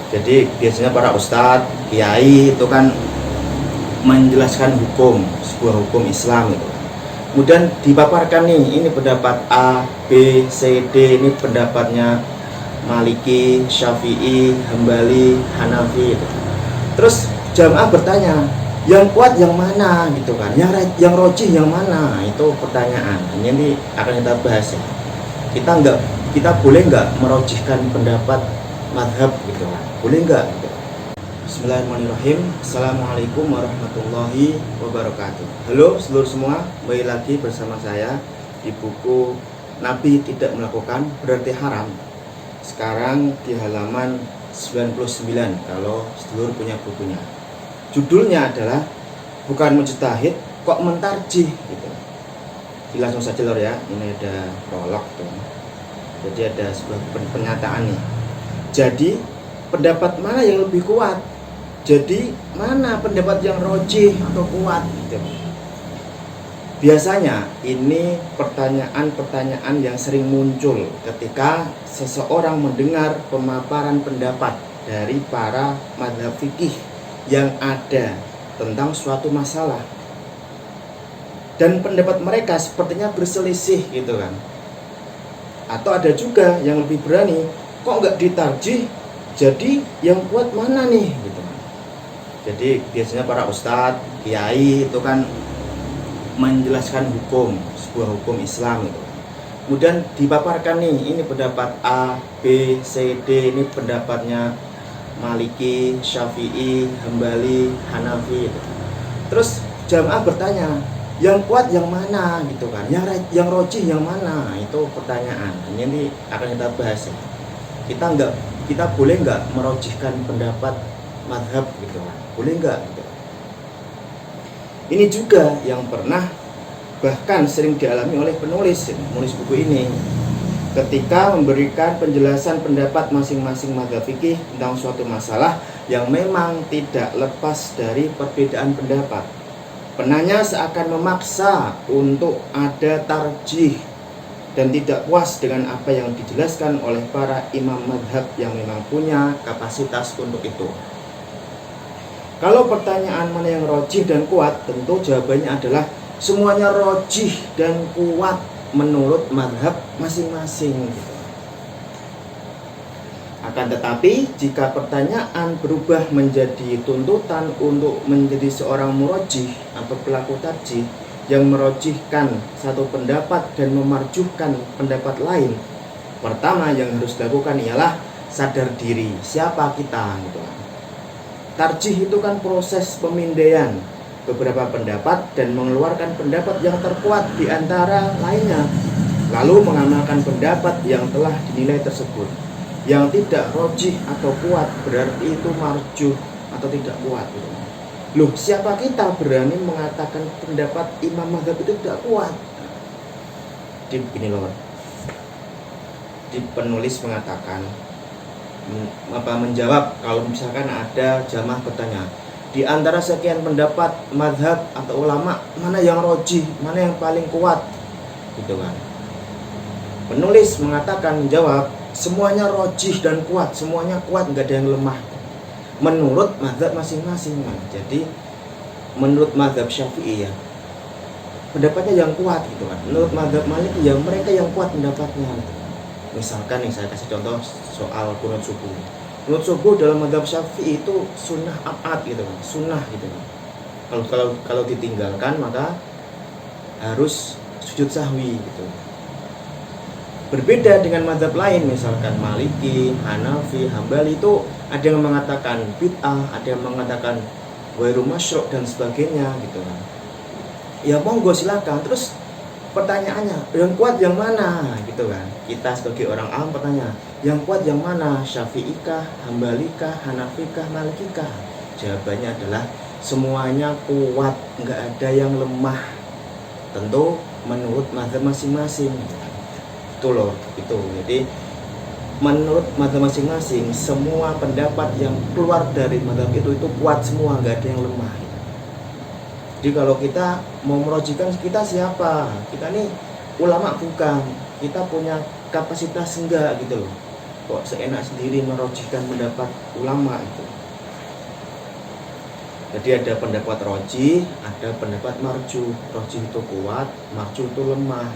Jadi biasanya para ustadz, kiai itu kan menjelaskan hukum, sebuah hukum Islam itu. Kemudian dipaparkan nih, ini pendapat A, B, C, D, ini pendapatnya Maliki, Syafi'i, Hambali, Hanafi itu. Terus jamaah bertanya, yang kuat yang mana gitu kan, yang rojih yang mana, itu pertanyaan. Ini akan kita bahas ya. Kita boleh nggak merojihkan pendapat madhab gitu kan, boleh nggak gitu. Bismillahirrahmanirrahim. Assalamualaikum warahmatullahi wabarakatuh. Halo seluruh semua, kembali lagi bersama saya di buku Nabi Tidak Melakukan Berarti Haram. Sekarang di halaman 99 kalau sedulur punya bukunya. Judulnya adalah bukan mujtahid kok mentarjih gitu. Langsung saja lor ya, ini ada prolog tuh. Jadi ada sebuah pernyataan nih. Jadi pendapat mana yang lebih kuat? Jadi mana pendapat yang rojih atau kuat gitu. Biasanya ini pertanyaan-pertanyaan yang sering muncul ketika seseorang mendengar pemaparan pendapat dari para mazhab fikih yang ada tentang suatu masalah. Dan pendapat mereka sepertinya berselisih gitu kan. Atau ada juga yang lebih berani, kok nggak ditarjih, jadi yang kuat mana nih gitu. Jadi biasanya para ustadz, kiai itu kan menjelaskan hukum, sebuah hukum Islam itu. Kemudian dipaparkan nih, ini pendapat A, B, C, D, ini pendapatnya Maliki, Syafi'i, Hambali, Hanafi itu. Terus jamaah bertanya, yang kuat yang mana gitu kan, yang rojih yang mana, itu pertanyaan. Ini akan kita bahas ya. Kita boleh nggak merojihkan pendapat madhab gitu kan, boleh nggak gitu. Ini juga yang pernah bahkan sering dialami oleh penulis buku ini ketika memberikan penjelasan pendapat masing-masing mazhab fikih tentang suatu masalah yang memang tidak lepas dari perbedaan pendapat. Penanya seakan memaksa untuk ada tarjih dan tidak puas dengan apa yang dijelaskan oleh para imam madhab yang memang punya kapasitas untuk itu. Kalau pertanyaan mana yang rojih dan kuat, tentu jawabannya adalah semuanya rojih dan kuat menurut madhab masing-masing gitu. Akan tetapi jika pertanyaan berubah menjadi tuntutan untuk menjadi seorang murojih atau pelaku tarjih yang merojihkan satu pendapat dan memarjuhkan pendapat lain, pertama yang harus dilakukan ialah sadar diri siapa kita gitu. Tarjih itu kan proses pemindaian beberapa pendapat dan mengeluarkan pendapat yang terkuat di antara lainnya, lalu mengamalkan pendapat yang telah dinilai tersebut. Yang tidak rojih atau kuat berarti itu marjuh atau tidak kuat gitu. Loh, siapa kita berani mengatakan pendapat imam mazhab itu tidak kuat? Di begini loh, di penulis mengatakan menjawab kalau misalkan ada jamaah bertanya, di antara sekian pendapat mazhab atau ulama, mana yang rojih, mana yang paling kuat gitu kan. Penulis mengatakan, menjawab, semuanya rojih dan kuat, semuanya kuat, nggak ada yang lemah menurut mazhab masing-masing. Jadi menurut mazhab Syafi'i ya pendapatnya yang kuat gitu kan. Menurut mazhab Maliki ya mereka yang kuat pendapatnya. Misalkan nih saya kasih contoh soal qunut subuh. Qunut subuh dalam mazhab Syafi'i itu sunnah abad gitu kan, sunnah gitu kan. Kalau ditinggalkan maka harus sujud sahwi gitu. Berbeda dengan mazhab lain, misalkan Maliki, Hanafi, Hambali, itu ada yang mengatakan bid'ah, ada yang mengatakan ghairu masyru' dan sebagainya gitu kan. Ya monggo silakan. Terus pertanyaannya, yang kuat yang mana gitu kan. Kita sebagai orang awam bertanya, yang kuat yang mana? Syafi'ikah, Hambalikah, Hanafikah, Malikikah? Jawabannya adalah semuanya kuat, nggak ada yang lemah. Tentu menurut mazhab masing-masing. Itu loh, itu. Jadi menurut mazhab masing-masing semua pendapat yang keluar dari mazhab itu kuat semua, nggak ada yang lemah. Jadi kalau kita mau merojihkan, kita siapa? Kita nih ulama bukan, kita punya kapasitas enggak gitu loh. kok seenak sendiri merojihkan pendapat ulama itu. Jadi ada pendapat roji, ada pendapat marju. Roji itu kuat, marju itu lemah.